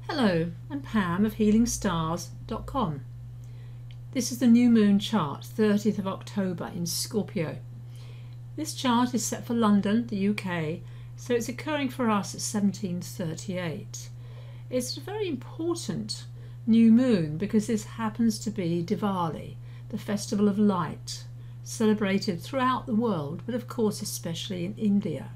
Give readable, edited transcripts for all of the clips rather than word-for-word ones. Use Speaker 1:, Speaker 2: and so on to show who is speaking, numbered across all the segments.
Speaker 1: Hello, I'm Pam of HealingStars.com. This is the new moon chart, 30th of October in Scorpio. This chart is set for London, the UK, so it's occurring for us at 1738. It's a very important new moon because this happens to be Diwali, the festival of light, celebrated throughout the world, but of course especially in India.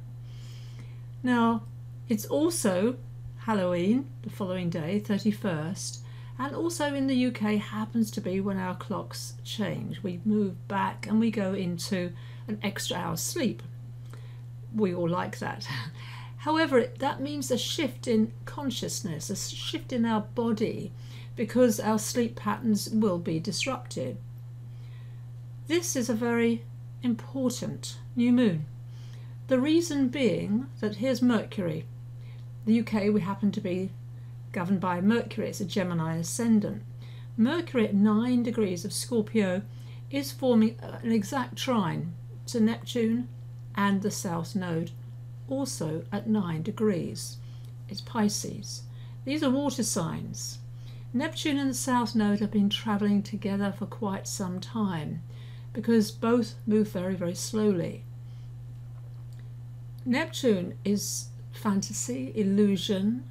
Speaker 1: Now, it's also Halloween the following day, 31st, and also in the UK happens to be when our clocks change. We move back and we go into an extra hour's sleep. We all like that. However, that means a shift in consciousness, a shift in our body, because our sleep patterns will be disrupted. This is a very important new moon. The reason being that here's Mercury. The UK, we happen to be governed by Mercury. It's a Gemini ascendant. Mercury at 9 degrees of Scorpio is forming an exact trine to Neptune and the South Node, also at 9 degrees. It's Pisces. These are water signs. Neptune and the South Node have been travelling together for quite some time because both move very, very slowly. Neptune is fantasy, illusion,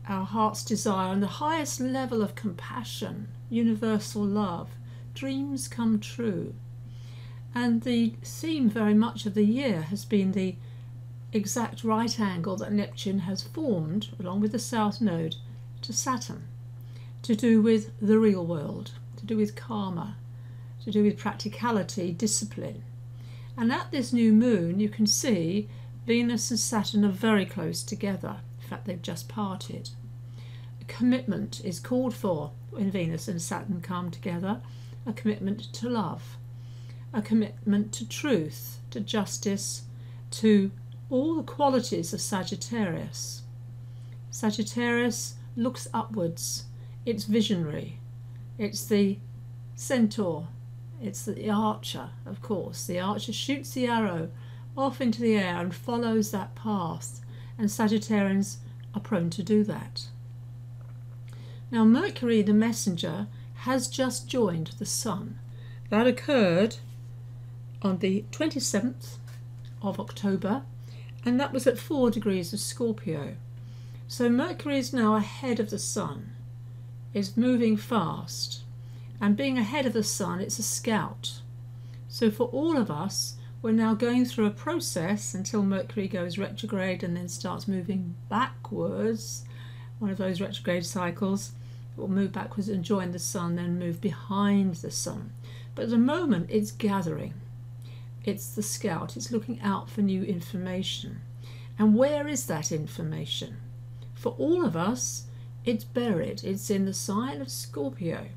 Speaker 1: our heart's desire, and the highest level of compassion, universal love, dreams come true. And the theme very much of the year has been the exact right angle that Neptune has formed, along with the South Node, to Saturn, to do with the real world, to do with karma, to do with practicality, discipline. And at this new moon you can see Venus and Saturn are very close together. In fact, they've just parted. A commitment is called for when Venus and Saturn come together. A commitment to love, a commitment to truth, to justice, to all the qualities of Sagittarius. Sagittarius looks upwards. It's visionary. It's the centaur. It's the archer, of course. The archer shoots the arrow off into the air and follows that path, and Sagittarians are prone to do that. Now Mercury, the messenger, has just joined the Sun. That occurred on the 27th of October, and that was at 4 degrees of Scorpio. So Mercury is now ahead of the Sun, is moving fast, and being ahead of the Sun, it's a scout. So for all of us, we're now going through a process until Mercury goes retrograde and then starts moving backwards, one of those retrograde cycles. It will move backwards and join the Sun, then move behind the Sun. But at the moment it's gathering. It's the scout. It's looking out for new information. And where is that information? For all of us, it's buried. It's in the sign of Scorpio.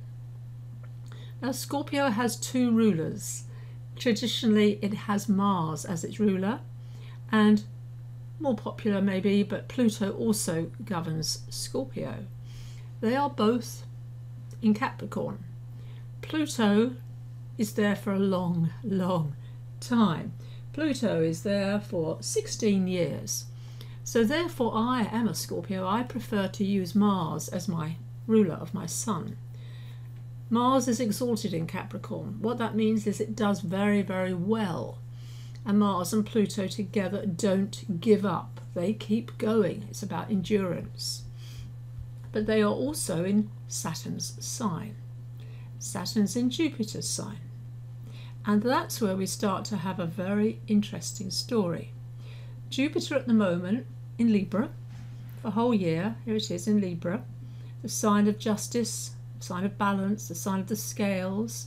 Speaker 1: Now Scorpio has 2 rulers. Traditionally it has Mars as its ruler, and more popular maybe, but Pluto also governs Scorpio. They are both in Capricorn. Pluto is there for a long, long time. Pluto is there for 16 years. So therefore I am a Scorpio. I prefer to use Mars as my ruler of my sun. Mars is exalted in Capricorn. What that means is it does very, very well. And Mars and Pluto together don't give up. They keep going. It's about endurance. But they are also in Saturn's sign. Saturn's in Jupiter's sign. And that's where we start to have a very interesting story. Jupiter at the moment in Libra, for a whole year, here it is in Libra, the sign of justice, sign of balance, the sign of the scales,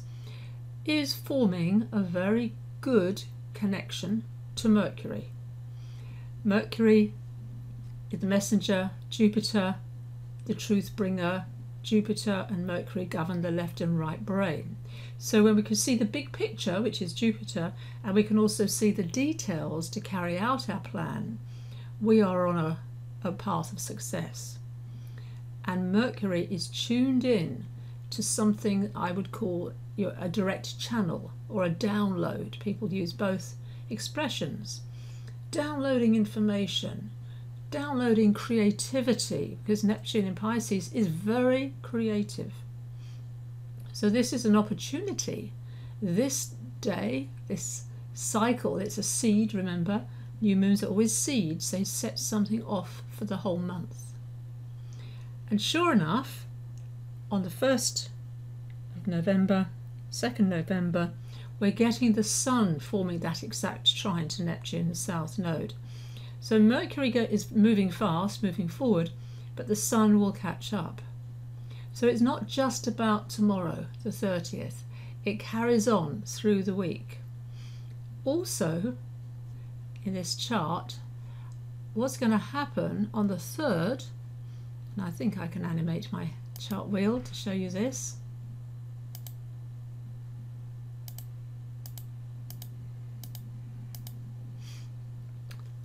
Speaker 1: is forming a very good connection to Mercury. Mercury is the messenger, Jupiter, the truth bringer. Jupiter and Mercury govern the left and right brain. So when we can see the big picture, which is Jupiter, and we can also see the details to carry out our plan, we are on a path of success. And Mercury is tuned in to something I would call a direct channel or a download. People use both expressions. Downloading information, downloading creativity, because Neptune in Pisces is very creative. So this is an opportunity. This day, this cycle, it's a seed, remember? New moons are always seeds. They set something off for the whole month. And sure enough, on the 1st of November, 2nd November, we're getting the Sun forming that exact trine to Neptune, the South Node. So Mercury is moving fast, moving forward, but the Sun will catch up. So it's not just about tomorrow, the 30th. It carries on through the week. Also, in this chart, what's going to happen on the 3rd, and I think I can animate my chart wheel to show you this.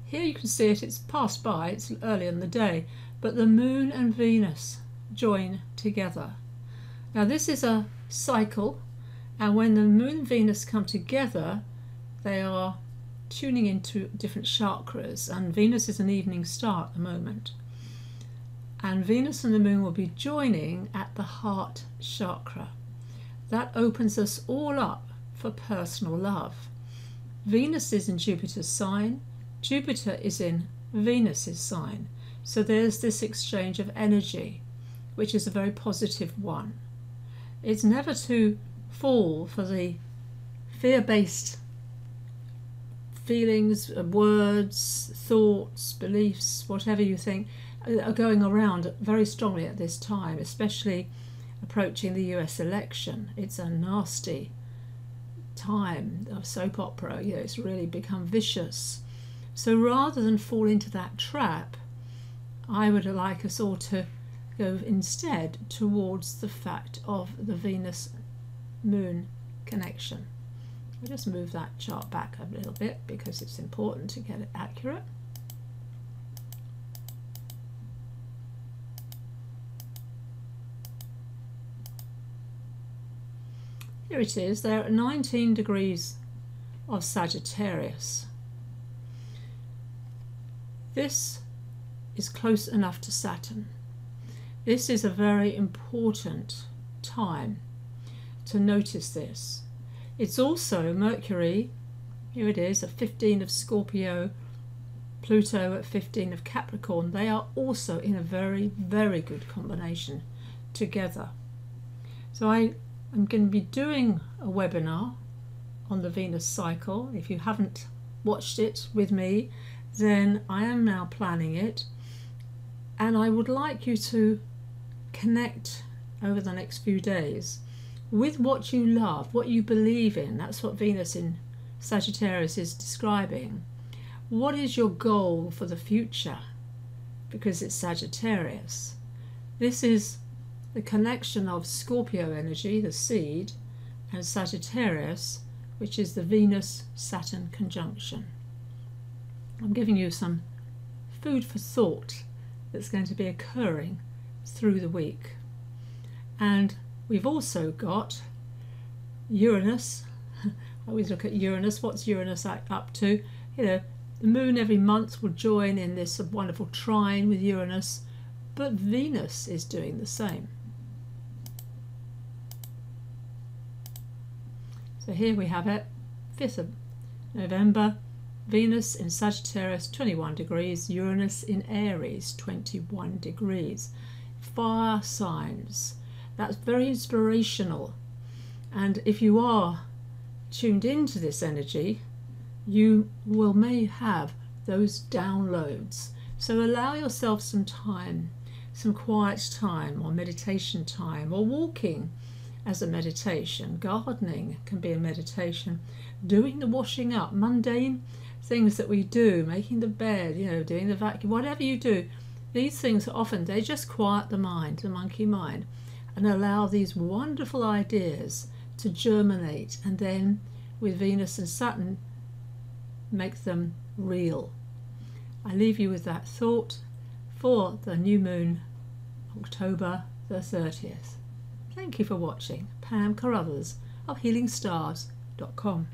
Speaker 1: Here you can see it, it's passed by, it's early in the day, but the Moon and Venus join together. Now this is a cycle, and when the Moon and Venus come together, they are tuning into different chakras, and Venus is an evening star at the moment. And Venus and the Moon will be joining at the Heart Chakra. That opens us all up for personal love. Venus is in Jupiter's sign, Jupiter is in Venus's sign. So there's this exchange of energy, which is a very positive one. It's never to fall for the fear-based feelings, words, thoughts, beliefs, whatever you think, are going around very strongly at this time, especially approaching the US election. It's a nasty time of soap opera. You know, it's really become vicious. So rather than fall into that trap, I would like us all to go instead towards the fact of the Venus-Moon connection. I'll just move that chart back a little bit because it's important to get it accurate. Here it is, they're at 19 degrees of Sagittarius. This is close enough to Saturn. This is a very important time to notice this. It's also Mercury, here it is, at 15 of Scorpio, Pluto at 15 of Capricorn. They are also in a very, very good combination together. So I'm going to be doing a webinar on the Venus cycle. If you haven't watched it with me, then I am now planning it, and I would like you to connect over the next few days with what you love, what you believe in. That's what Venus in Sagittarius is describing. What is your goal for the future? Because it's Sagittarius. This is the connection of Scorpio energy, the seed, and Sagittarius, which is the Venus-Saturn conjunction. I'm giving you some food for thought that's going to be occurring through the week. And we've also got Uranus. I always look at Uranus. What's Uranus up to? You know, the moon every month will join in this wonderful trine with Uranus, but Venus is doing the same. So here we have it, 5th of November, Venus in Sagittarius 21 degrees, Uranus in Aries 21 degrees. Fire signs. That's very inspirational. And if you are tuned into this energy, you may have those downloads. So allow yourself some time, some quiet time, or meditation time, or walking as a meditation. Gardening can be a meditation. Doing the washing up, mundane things that we do, making the bed, you know, doing the vacuum, whatever you do, these things often, they just quiet the mind, the monkey mind, and allow these wonderful ideas to germinate, and then with Venus and Saturn make them real. I leave you with that thought for the new moon, October the 30th. Thank you for watching. Pam Carruthers of healingstars.com.